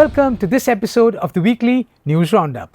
Welcome to this episode of the weekly News Roundup.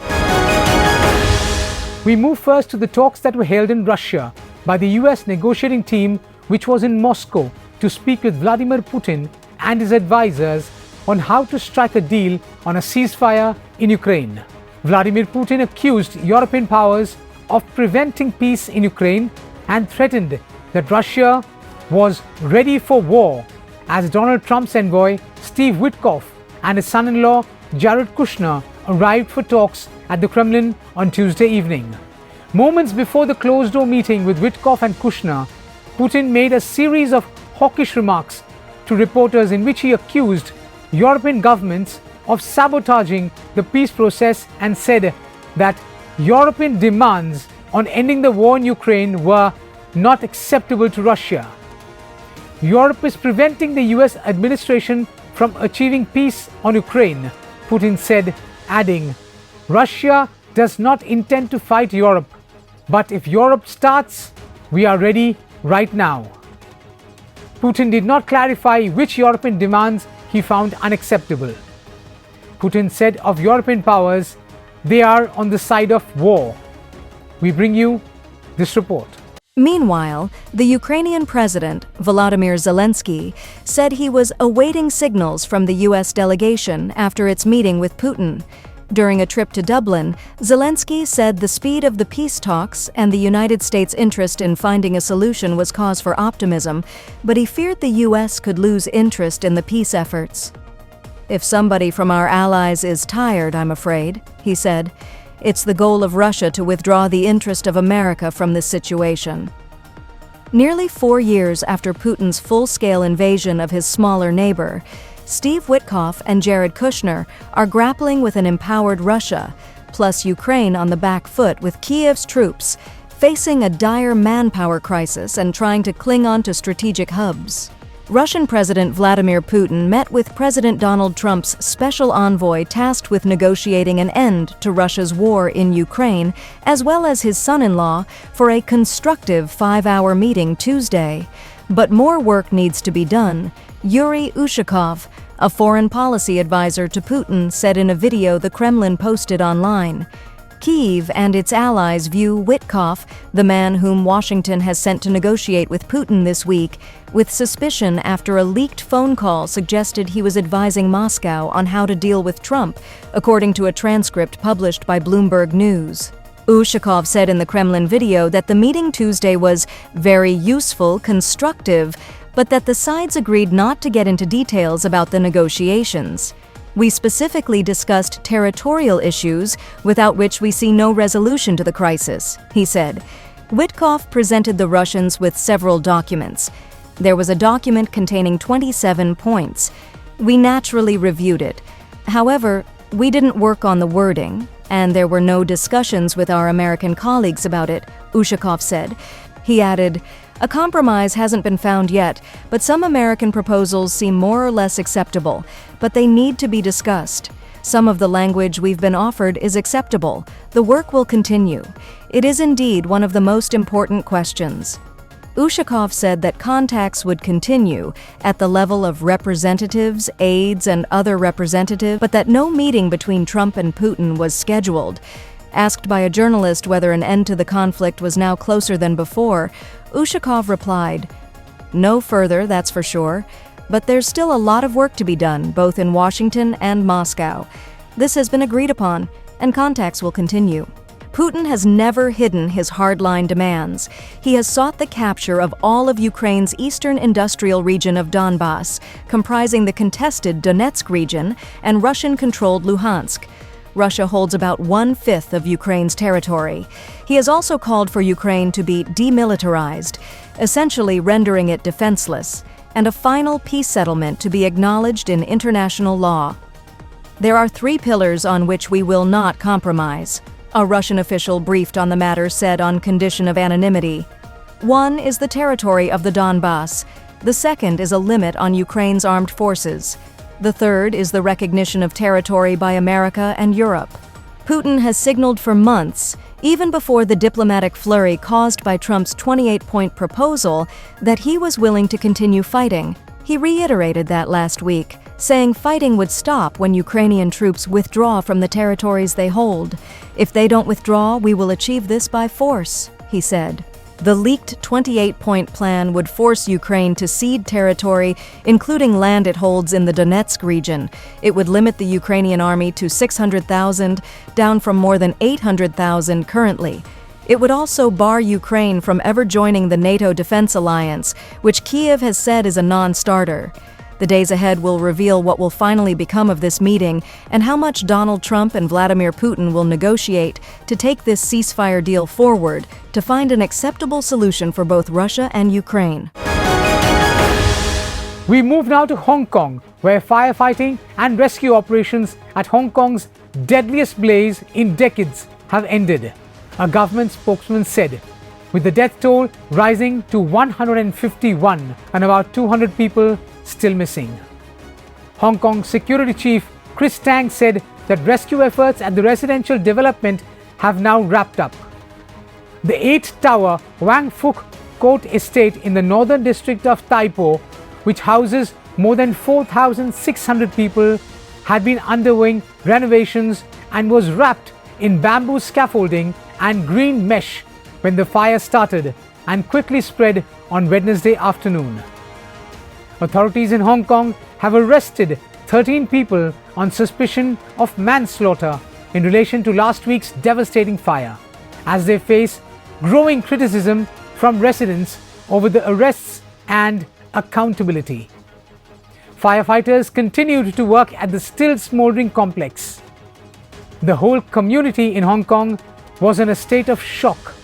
We move first to the talks that were held in Russia by the US negotiating team, which was in Moscow to speak with Vladimir Putin and his advisors on how to strike a deal on a ceasefire in Ukraine. Vladimir Putin accused European powers of preventing peace in Ukraine and threatened that Russia was ready for war as Donald Trump's envoy Steve Witkoff and his son-in-law Jared Kushner arrived for talks at the Kremlin on Tuesday evening. Moments before the closed-door meeting with Witkoff and Kushner, Putin made a series of hawkish remarks to reporters in which he accused European governments of sabotaging the peace process and said that European demands on ending the war in Ukraine were not acceptable to Russia. Europe is preventing the US administration from achieving peace on Ukraine, Putin said, adding, Russia does not intend to fight Europe, but if Europe starts, we are ready right now. Putin did not clarify which European demands he found unacceptable. Putin said of European powers, they are on the side of war. We bring you this report. Meanwhile, the Ukrainian president, Volodymyr Zelensky, said he was awaiting signals from the U.S. delegation after its meeting with Putin. During a trip to Dublin, Zelensky said the speed of the peace talks and the United States' interest in finding a solution was cause for optimism, but he feared the U.S. could lose interest in the peace efforts. If somebody from our allies is tired, I'm afraid, he said. It's the goal of Russia to withdraw the interest of America from this situation. Nearly 4 years after Putin's full-scale invasion of his smaller neighbor, Steve Witkoff and Jared Kushner are grappling with an empowered Russia, plus Ukraine on the back foot with Kiev's troops, facing a dire manpower crisis and trying to cling on to strategic hubs. Russian President Vladimir Putin met with President Donald Trump's special envoy tasked with negotiating an end to Russia's war in Ukraine, as well as his son-in-law, for a constructive 5-hour meeting Tuesday. But more work needs to be done. Yuri Ushakov, a foreign policy advisor to Putin, said in a video the Kremlin posted online. Kyiv and its allies view Witkoff, the man whom Washington has sent to negotiate with Putin this week, with suspicion after a leaked phone call suggested he was advising Moscow on how to deal with Trump, according to a transcript published by Bloomberg News. Ushakov said in the Kremlin video that the meeting Tuesday was very useful, constructive, but that the sides agreed not to get into details about the negotiations. We specifically discussed territorial issues, without which we see no resolution to the crisis, he said. Witkoff presented the Russians with several documents. There was a document containing 27 points. We naturally reviewed it. However, we didn't work on the wording, and there were no discussions with our American colleagues about it, Ushakov said. He added, a compromise hasn't been found yet, but some American proposals seem more or less acceptable, but they need to be discussed. Some of the language we've been offered is acceptable. The work will continue. It is indeed one of the most important questions. Ushakov said that contacts would continue at the level of representatives, aides, and other representatives, but that no meeting between Trump and Putin was scheduled. Asked by a journalist whether an end to the conflict was now closer than before, Ushakov replied, no further, that's for sure, but there's still a lot of work to be done, both in Washington and Moscow. This has been agreed upon, and contacts will continue. Putin has never hidden his hardline demands. He has sought the capture of all of Ukraine's eastern industrial region of Donbass, comprising the contested Donetsk region and Russian-controlled Luhansk. Russia holds about 1/5 of Ukraine's territory. He has also called for Ukraine to be demilitarized, essentially rendering it defenseless, and a final peace settlement to be acknowledged in international law. There are 3 pillars on which we will not compromise, a Russian official briefed on the matter said on condition of anonymity. One is the territory of the Donbass. The second is a limit on Ukraine's armed forces. The third is the recognition of territory by America and Europe. Putin has signaled for months, even before the diplomatic flurry caused by Trump's 28-point proposal, that he was willing to continue fighting. He reiterated that last week, saying fighting would stop when Ukrainian troops withdraw from the territories they hold. If they don't withdraw, we will achieve this by force, he said. The leaked 28-point plan would force Ukraine to cede territory, including land it holds in the Donetsk region. It would limit the Ukrainian army to 600,000, down from more than 800,000 currently. It would also bar Ukraine from ever joining the NATO defense alliance, which Kyiv has said is a non-starter. The days ahead will reveal what will finally become of this meeting and how much Donald Trump and Vladimir Putin will negotiate to take this ceasefire deal forward to find an acceptable solution for both Russia and Ukraine. We move now to Hong Kong, where firefighting and rescue operations at Hong Kong's deadliest blaze in decades have ended, a government spokesman said, with the death toll rising to 151 and about 200 people still missing. Hong Kong Security Chief Chris Tang said that rescue efforts at the residential development have now wrapped up. The 8-tower Wang Fuk Court estate in the northern district of Tai Po, which houses more than 4,600 people, had been undergoing renovations and was wrapped in bamboo scaffolding and green mesh when the fire started and quickly spread on Wednesday afternoon. Authorities in Hong Kong have arrested 13 people on suspicion of manslaughter in relation to last week's devastating fire, as they face growing criticism from residents over the arrests and accountability. Firefighters continued to work at the still smoldering complex. The whole community in Hong Kong was in a state of shock,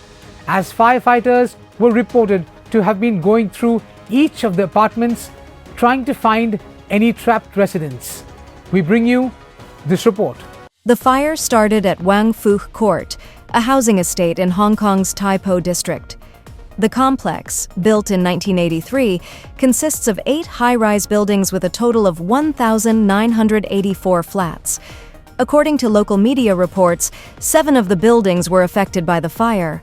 as firefighters were reported to have been going through each of the apartments trying to find any trapped residents. We bring you this report. The fire started at Wang Fuk Court, a housing estate in Hong Kong's Tai Po district. The complex, built in 1983, consists of 8 high-rise buildings with a total of 1,984 flats. According to local media reports, 7 of the buildings were affected by the fire.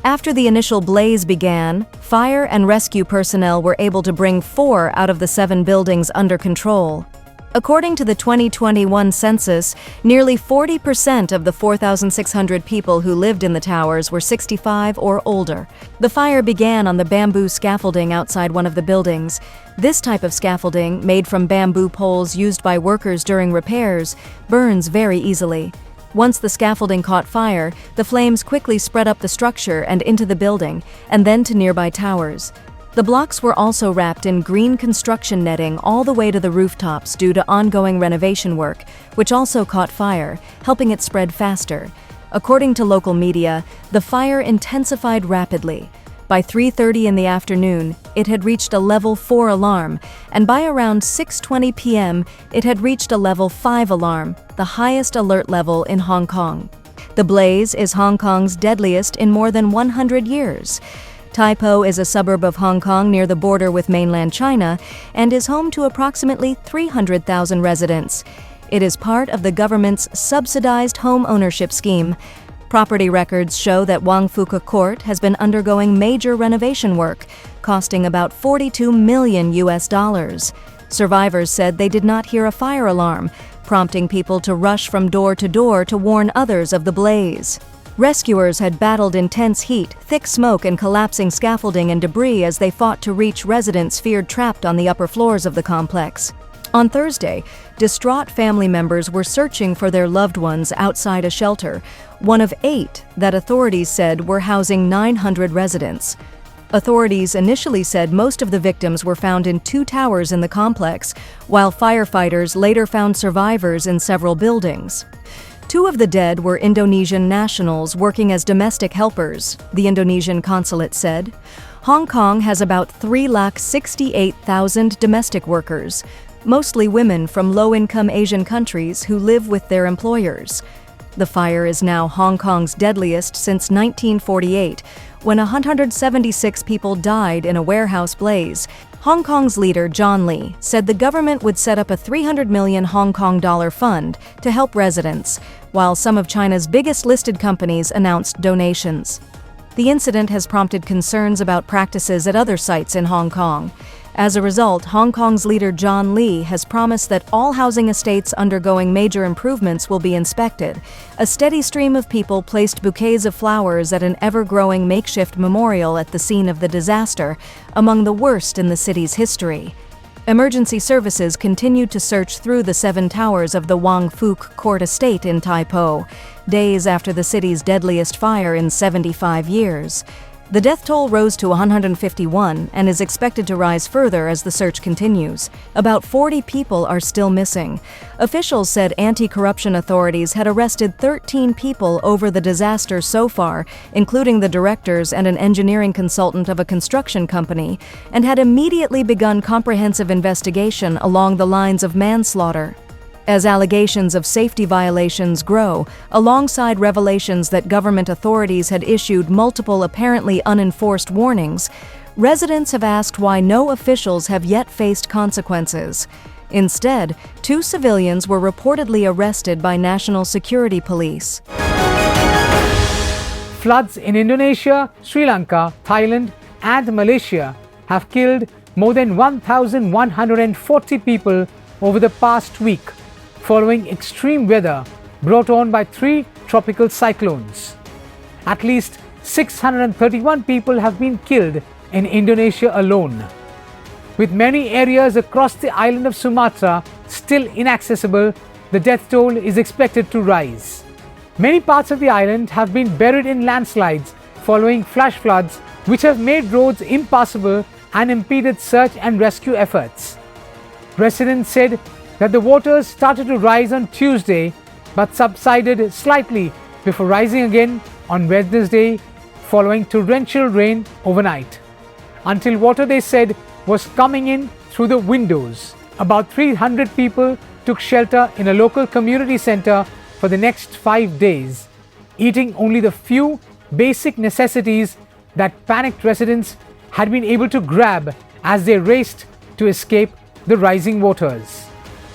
After the initial blaze began, fire and rescue personnel were able to bring 4 out of the 7 buildings under control. According to the 2021 census, nearly 40% of the 4,600 people who lived in the towers were 65 or older. The fire began on the bamboo scaffolding outside one of the buildings. This type of scaffolding, made from bamboo poles used by workers during repairs, burns very easily. Once the scaffolding caught fire, the flames quickly spread up the structure and into the building, and then to nearby towers. The blocks were also wrapped in green construction netting all the way to the rooftops due to ongoing renovation work, which also caught fire, helping it spread faster. According to local media, the fire intensified rapidly. By 3:30 in the afternoon, it had reached a level 4 alarm, and by around 6:20 p.m., it had reached a level 5 alarm, the highest alert level in Hong Kong. The blaze is Hong Kong's deadliest in more than 100 years. Tai Po is a suburb of Hong Kong near the border with mainland China and is home to approximately 300,000 residents. It is part of the government's subsidized home ownership scheme. Property records show that Wang Fuk Court has been undergoing major renovation work, costing about $42 million. Survivors said they did not hear a fire alarm, prompting people to rush from door to warn others of the blaze. Rescuers had battled intense heat, thick smoke, and collapsing scaffolding and debris as they fought to reach residents feared trapped on the upper floors of the complex. On Thursday, distraught family members were searching for their loved ones outside a shelter, one of 8 that authorities said were housing 900 residents. Authorities initially said most of the victims were found in 2 towers in the complex, while firefighters later found survivors in several buildings. 2 of the dead were Indonesian nationals working as domestic helpers, the Indonesian consulate said. Hong Kong has about 368,000 domestic workers, mostly women from low-income Asian countries who live with their employers. The fire is now Hong Kong's deadliest since 1948, when 176 people died in a warehouse blaze. Hong Kong's leader, John Lee, said the government would set up a 300 million Hong Kong dollar fund to help residents, while some of China's biggest listed companies announced donations. The incident has prompted concerns about practices at other sites in Hong Kong. As a result, Hong Kong's leader John Lee has promised that all housing estates undergoing major improvements will be inspected. A steady stream of people placed bouquets of flowers at an ever-growing makeshift memorial at the scene of the disaster, among the worst in the city's history. Emergency services continued to search through the 7 towers of the Wang Fuk Court Estate in Tai Po, days after the city's deadliest fire in 75 years. The death toll rose to 151 and is expected to rise further as the search continues. About 40 people are still missing. Officials said anti-corruption authorities had arrested 13 people over the disaster so far, including the directors and an engineering consultant of a construction company, and had immediately begun comprehensive investigation along the lines of manslaughter. As allegations of safety violations grow, alongside revelations that government authorities had issued multiple apparently unenforced warnings, residents have asked why no officials have yet faced consequences. Instead, 2 civilians were reportedly arrested by national security police. Floods in Indonesia, Sri Lanka, Thailand, and Malaysia have killed more than 1,140 people over the past week, following extreme weather brought on by 3 tropical cyclones. At least 631 people have been killed in Indonesia alone. With many areas across the island of Sumatra still inaccessible, the death toll is expected to rise. Many parts of the island have been buried in landslides following flash floods, which have made roads impassable and impeded search and rescue efforts. Residents said that the waters started to rise on Tuesday but subsided slightly before rising again on Wednesday following torrential rain overnight, until water, they said, was coming in through the windows. About 300 people took shelter in a local community center for the next 5 days, eating only the few basic necessities that panicked residents had been able to grab as they raced to escape the rising waters.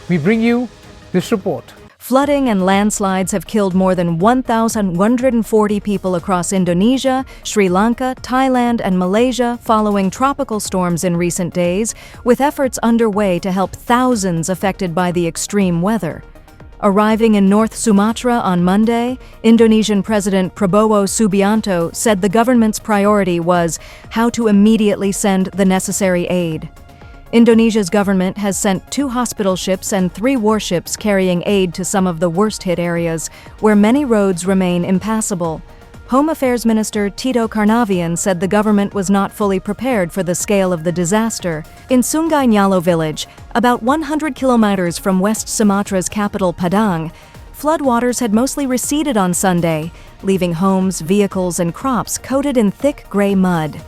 We bring you this report. Flooding and landslides have killed more than 1,140 people across Indonesia, Sri Lanka, Thailand, and Malaysia following tropical storms in recent days, with efforts underway to help thousands affected by the extreme weather. Arriving in North Sumatra on Monday, Indonesian President Prabowo Subianto said the government's priority was how to immediately send the necessary aid. Indonesia's government has sent 2 hospital ships and 3 warships carrying aid to some of the worst-hit areas, where many roads remain impassable. Home Affairs Minister Tito Karnavian said the government was not fully prepared for the scale of the disaster. In Sungai Nyalo village, about 100 kilometers from West Sumatra's capital Padang, floodwaters had mostly receded on Sunday, leaving homes, vehicles, and crops coated in thick gray mud.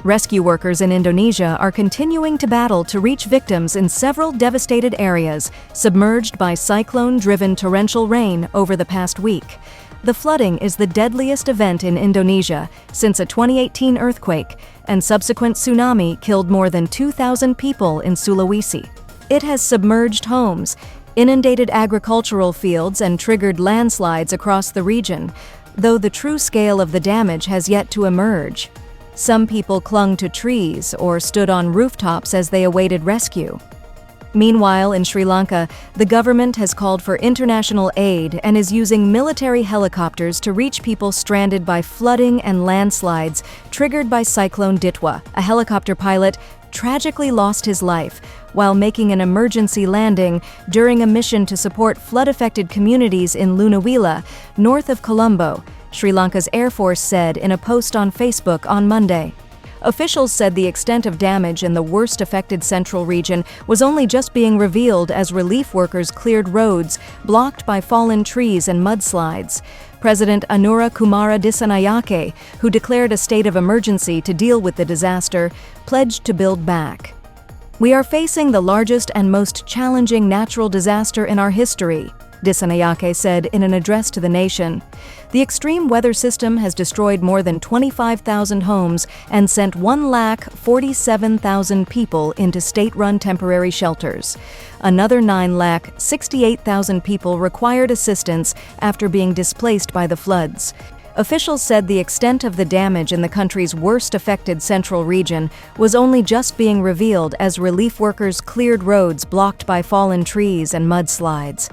Rescue workers in Indonesia are continuing to battle to reach victims in several devastated areas submerged by cyclone-driven torrential rain over the past week. The flooding is the deadliest event in Indonesia since a 2018 earthquake, and subsequent tsunami killed more than 2,000 people in Sulawesi. It has submerged homes, inundated agricultural fields, and triggered landslides across the region, though the true scale of the damage has yet to emerge. Some people clung to trees or stood on rooftops as they awaited rescue. Meanwhile, in Sri Lanka, the government has called for international aid and is using military helicopters to reach people stranded by flooding and landslides triggered by Cyclone Ditwa. A helicopter pilot tragically lost his life while making an emergency landing during a mission to support flood-affected communities in Lunawila, north of Colombo, Sri Lanka's Air Force said in a post on Facebook on Monday. Officials said the extent of damage in the worst affected central region was only just being revealed as relief workers cleared roads blocked by fallen trees and mudslides. President Anura Kumara Dissanayake, who declared a state of emergency to deal with the disaster, pledged to build back. "We are facing the largest and most challenging natural disaster in our history," Dissanayake said in an address to the nation. The extreme weather system has destroyed more than 25,000 homes and sent 1,47,000 people into state-run temporary shelters. Another 9,68,000 people required assistance after being displaced by the floods. Officials said the extent of the damage in the country's worst affected central region was only just being revealed as relief workers cleared roads blocked by fallen trees and mudslides.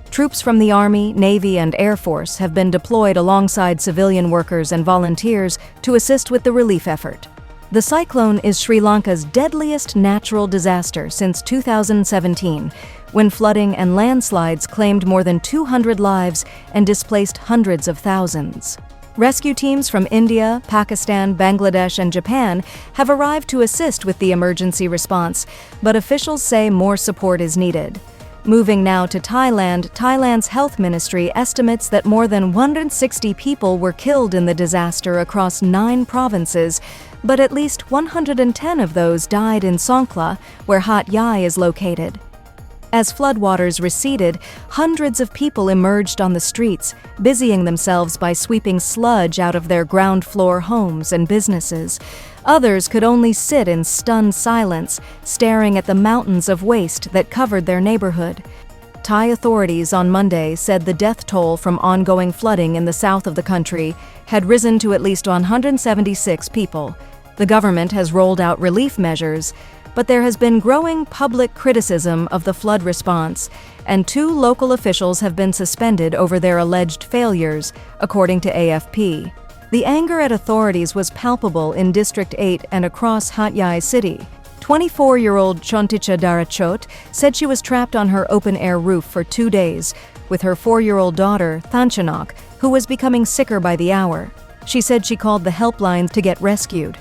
Troops from the Army, Navy, and Air Force have been deployed alongside civilian workers and volunteers to assist with the relief effort. The cyclone is Sri Lanka's deadliest natural disaster since 2017, when flooding and landslides claimed more than 200 lives and displaced hundreds of thousands. Rescue teams from India, Pakistan, Bangladesh, and Japan have arrived to assist with the emergency response, but officials say more support is needed. Moving now to Thailand, Thailand's health ministry estimates that more than 160 people were killed in the disaster across 9 provinces, but at least 110 of those died in Songkhla, where Hat Yai is located. As floodwaters receded, hundreds of people emerged on the streets, busying themselves by sweeping sludge out of their ground-floor homes and businesses. Others could only sit in stunned silence, staring at the mountains of waste that covered their neighborhood. Thai authorities on Monday said the death toll from ongoing flooding in the south of the country had risen to at least 176 people. The government has rolled out relief measures, but there has been growing public criticism of the flood response, and 2 local officials have been suspended over their alleged failures, according to AFP. The anger at authorities was palpable in District 8 and across Hat Yai City. 24-year-old Chonticha Darachot said she was trapped on her open-air roof for 2 days with her 4-year-old daughter, Thanchanok, who was becoming sicker by the hour. She said she called the helpline to get rescued.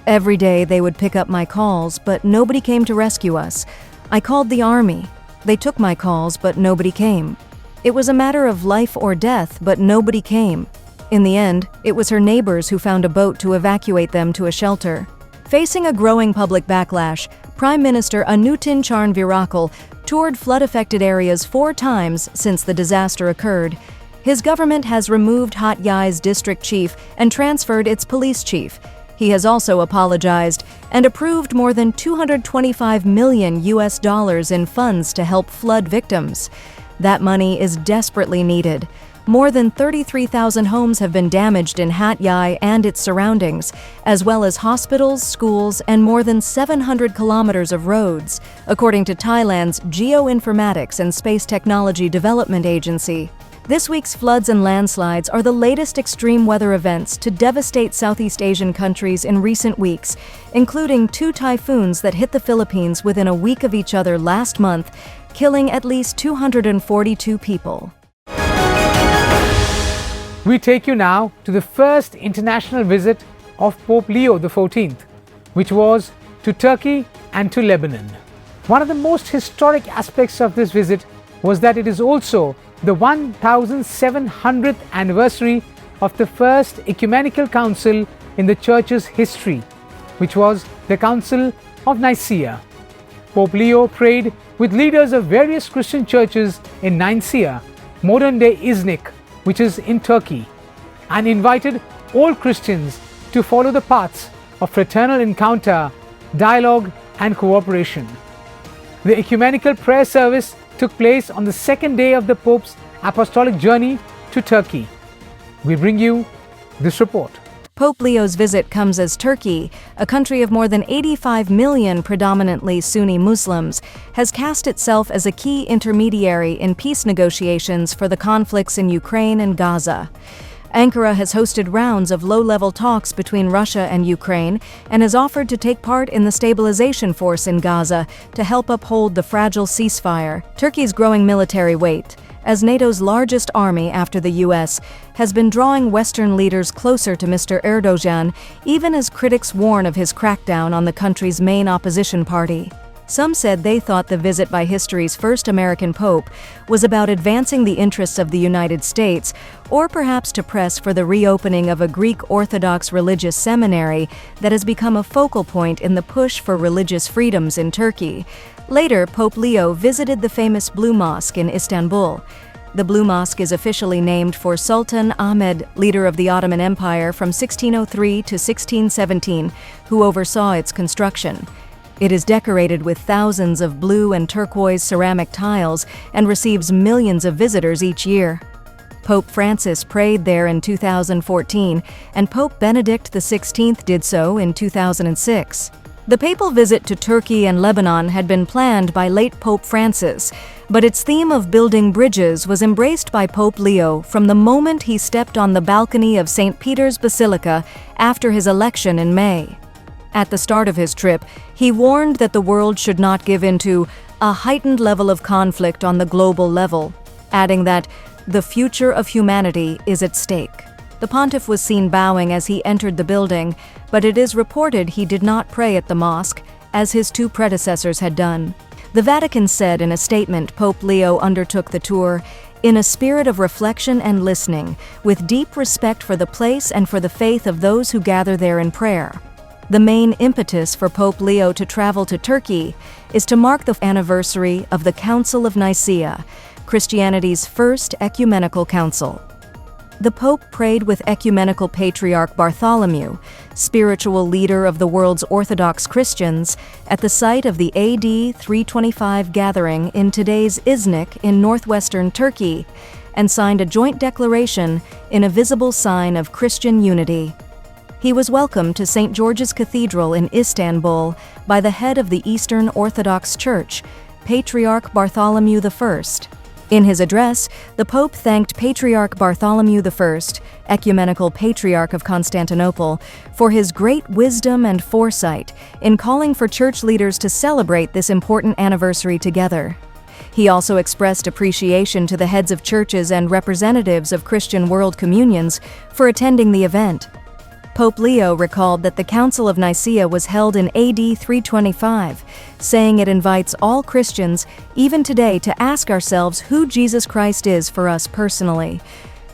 Every day they would pick up my calls, but nobody came to rescue us. I called the army. They took my calls, but nobody came. It was a matter of life or death, but nobody came. In the end, it was her neighbors who found a boat to evacuate them to a shelter. Facing a growing public backlash, Prime Minister Anutin Charnvirakul toured flood-affected areas 4 times since the disaster occurred. His government has removed Hat Yai's district chief and transferred its police chief. He has also apologized and approved more than $225 million in funds to help flood victims. That money is desperately needed. More than 33,000 homes have been damaged in Hat Yai and its surroundings, as well as hospitals, schools, and more than 700 kilometers of roads, according to Thailand's Geoinformatics and Space Technology Development Agency. This week's floods and landslides are the latest extreme weather events to devastate Southeast Asian countries in recent weeks, including 2 typhoons that hit the Philippines within a week of each other last month, killing at least 242 people. We take you now to the first international visit of Pope Leo XIV, which was to Turkey and to Lebanon. One of the most historic aspects of this visit was that it is also the 1700th anniversary of the first ecumenical council in the Church's history, which was the Council of Nicaea. Pope Leo prayed with leaders of various Christian churches in Nicaea, modern-day Iznik, which is in Turkey, and invited all Christians to follow the paths of fraternal encounter, dialogue, and cooperation. The ecumenical prayer service took place on the 2nd day of the Pope's apostolic journey to Turkey. We bring you this report. Pope Leo's visit comes as Turkey, a country of more than 85 million predominantly Sunni Muslims, has cast itself as a key intermediary in peace negotiations for the conflicts in Ukraine and Gaza. Ankara has hosted rounds of low-level talks between Russia and Ukraine and has offered to take part in the stabilization force in Gaza to help uphold the fragile ceasefire. Turkey's growing military weight, as NATO's largest army after the US, has been drawing Western leaders closer to Mr. Erdogan, even as critics warn of his crackdown on the country's main opposition party. Some said they thought the visit by history's first American pope was about advancing the interests of the United States, or perhaps to press for the reopening of a Greek Orthodox religious seminary that has become a focal point in the push for religious freedoms in Turkey. Later, Pope Leo visited the famous Blue Mosque in Istanbul. The Blue Mosque is officially named for Sultan Ahmed, leader of the Ottoman Empire from 1603 to 1617, who oversaw its construction. It is decorated with thousands of blue and turquoise ceramic tiles and receives millions of visitors each year. Pope Francis prayed there in 2014, and Pope Benedict XVI did so in 2006. The papal visit to Turkey and Lebanon had been planned by late Pope Francis, but its theme of building bridges was embraced by Pope Leo from the moment he stepped on the balcony of St. Peter's Basilica after his election in May. At the start of his trip, he warned that the world should not give in to a heightened level of conflict on the global level, adding that the future of humanity is at stake. The pontiff was seen bowing as he entered the building, but it is reported he did not pray at the mosque, as his two predecessors had done. The Vatican said in a statement Pope Leo undertook the tour in a spirit of reflection and listening, with deep respect for the place and for the faith of those who gather there in prayer. The main impetus for Pope Leo to travel to Turkey is to mark the anniversary of the Council of Nicaea, Christianity's first ecumenical council. The Pope prayed with Ecumenical Patriarch Bartholomew, spiritual leader of the world's Orthodox Christians, at the site of the AD 325 gathering in today's Iznik in northwestern Turkey, and signed a joint declaration in a visible sign of Christian unity. He was welcomed to St. George's Cathedral in Istanbul by the head of the Eastern Orthodox Church, Patriarch Bartholomew I. In his address, the Pope thanked Patriarch Bartholomew I, Ecumenical Patriarch of Constantinople, for his great wisdom and foresight in calling for church leaders to celebrate this important anniversary together. He also expressed appreciation to the heads of churches and representatives of Christian world communions for attending the event. Pope Leo recalled that the Council of Nicaea was held in AD 325, saying it invites all Christians, even today, to ask ourselves who Jesus Christ is for us personally.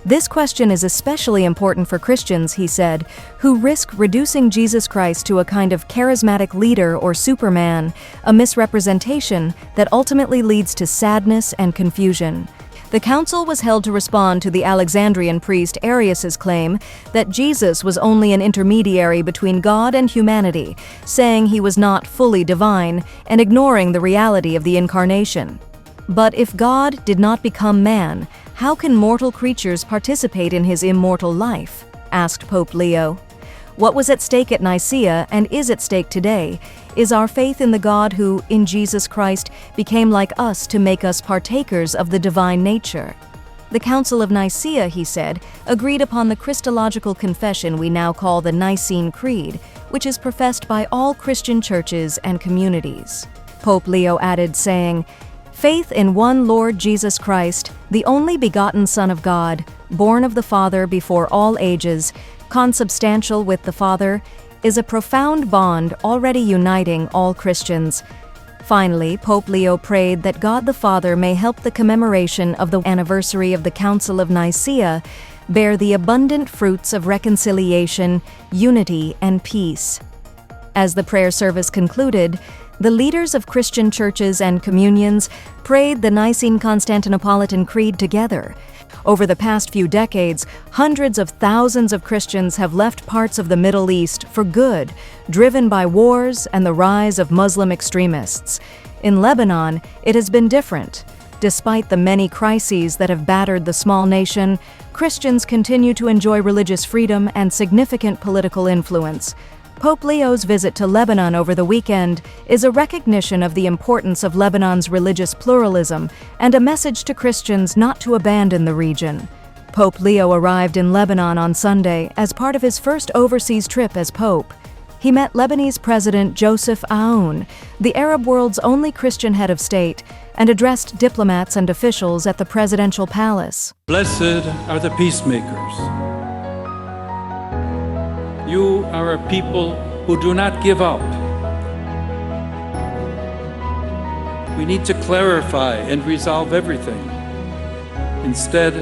This question is especially important for Christians, he said, who risk reducing Jesus Christ to a kind of charismatic leader or superman, a misrepresentation that ultimately leads to sadness and confusion. The council was held to respond to the Alexandrian priest Arius's claim that Jesus was only an intermediary between God and humanity, saying he was not fully divine and ignoring the reality of the incarnation. But if God did not become man, how can mortal creatures participate in his immortal life? Asked Pope Leo. What was at stake at Nicaea and is at stake today is our faith in the God who, in Jesus Christ, became like us to make us partakers of the divine nature. The Council of Nicaea, he said, agreed upon the Christological confession we now call the Nicene Creed, which is professed by all Christian churches and communities. Pope Leo added, saying, "Faith in one Lord Jesus Christ, the only begotten Son of God, born of the Father before all ages, consubstantial with the Father, is a profound bond already uniting all Christians." Finally, Pope Leo prayed that God the Father may help the commemoration of the anniversary of the Council of Nicaea bear the abundant fruits of reconciliation, unity, and peace. As the prayer service concluded, the leaders of Christian churches and communions prayed the Nicene Constantinopolitan Creed together. Over the past few decades, hundreds of thousands of Christians have left parts of the Middle East for good, driven by wars and the rise of Muslim extremists. In Lebanon, it has been different. Despite the many crises that have battered the small nation, Christians continue to enjoy religious freedom and significant political influence. Pope Leo's visit to Lebanon over the weekend is a recognition of the importance of Lebanon's religious pluralism and a message to Christians not to abandon the region. Pope Leo arrived in Lebanon on Sunday as part of his first overseas trip as Pope. He met Lebanese President Joseph Aoun, the Arab world's only Christian head of state, and addressed diplomats and officials at the presidential palace. Blessed are the peacemakers. You are a people who do not give up. We need to clarify and resolve everything. Instead,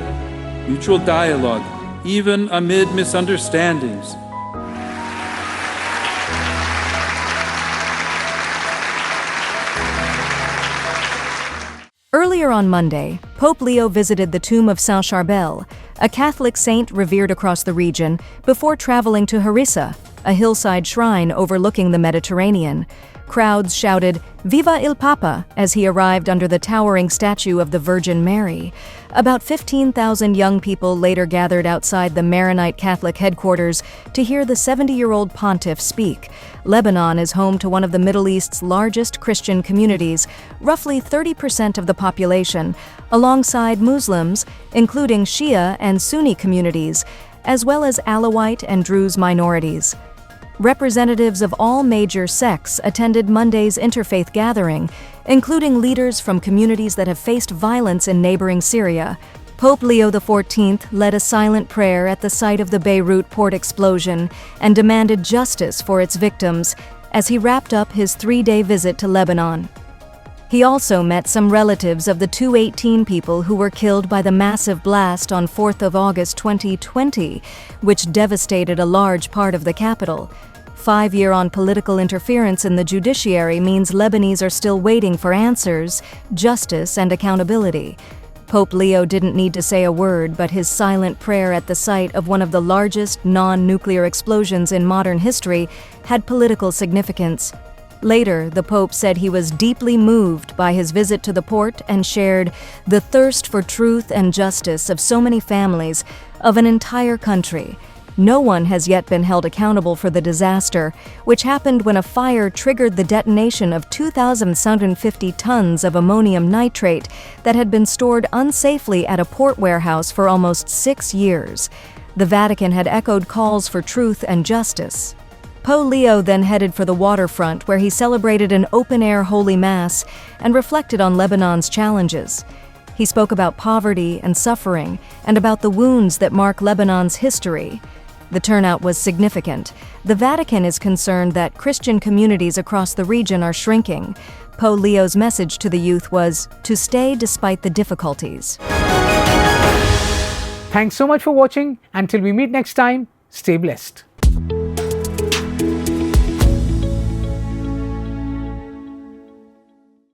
mutual dialogue, even amid misunderstandings. Earlier on Monday, Pope Leo visited the tomb of Saint Charbel, a Catholic saint revered across the region, before traveling to Harissa, a hillside shrine overlooking the Mediterranean. Crowds shouted, "Viva il Papa!" as he arrived under the towering statue of the Virgin Mary. About 15,000 young people later gathered outside the Maronite Catholic headquarters to hear the 70-year-old pontiff speak. Lebanon is home to one of the Middle East's largest Christian communities, roughly 30% of the population, alongside Muslims, including Shia and Sunni communities, as well as Alawite and Druze minorities. Representatives of all major sects attended Monday's interfaith gathering, including leaders from communities that have faced violence in neighboring Syria. Pope Leo XIV led a silent prayer at the site of the Beirut port explosion and demanded justice for its victims as he wrapped up his 3-day visit to Lebanon. He also met some relatives of the 218 people who were killed by the massive blast on 4th of August 2020, which devastated a large part of the capital. 5 years on political interference in the judiciary means Lebanese are still waiting for answers, justice, and accountability. Pope Leo didn't need to say a word, but his silent prayer at the site of one of the largest non-nuclear explosions in modern history had political significance. Later, the Pope said he was deeply moved by his visit to the port and shared the thirst for truth and justice of so many families, of an entire country. No one has yet been held accountable for the disaster, which happened when a fire triggered the detonation of 2,750 tons of ammonium nitrate that had been stored unsafely at a port warehouse for almost 6 years. The Vatican had echoed calls for truth and justice. Pope Leo then headed for the waterfront, where he celebrated an open-air Holy Mass and reflected on Lebanon's challenges. He spoke about poverty and suffering and about the wounds that mark Lebanon's history. The turnout was significant. The Vatican is concerned that Christian communities across the region are shrinking. Pope Leo's message to the youth was to stay despite the difficulties. Thanks so much for watching. Until we meet next time, stay blessed.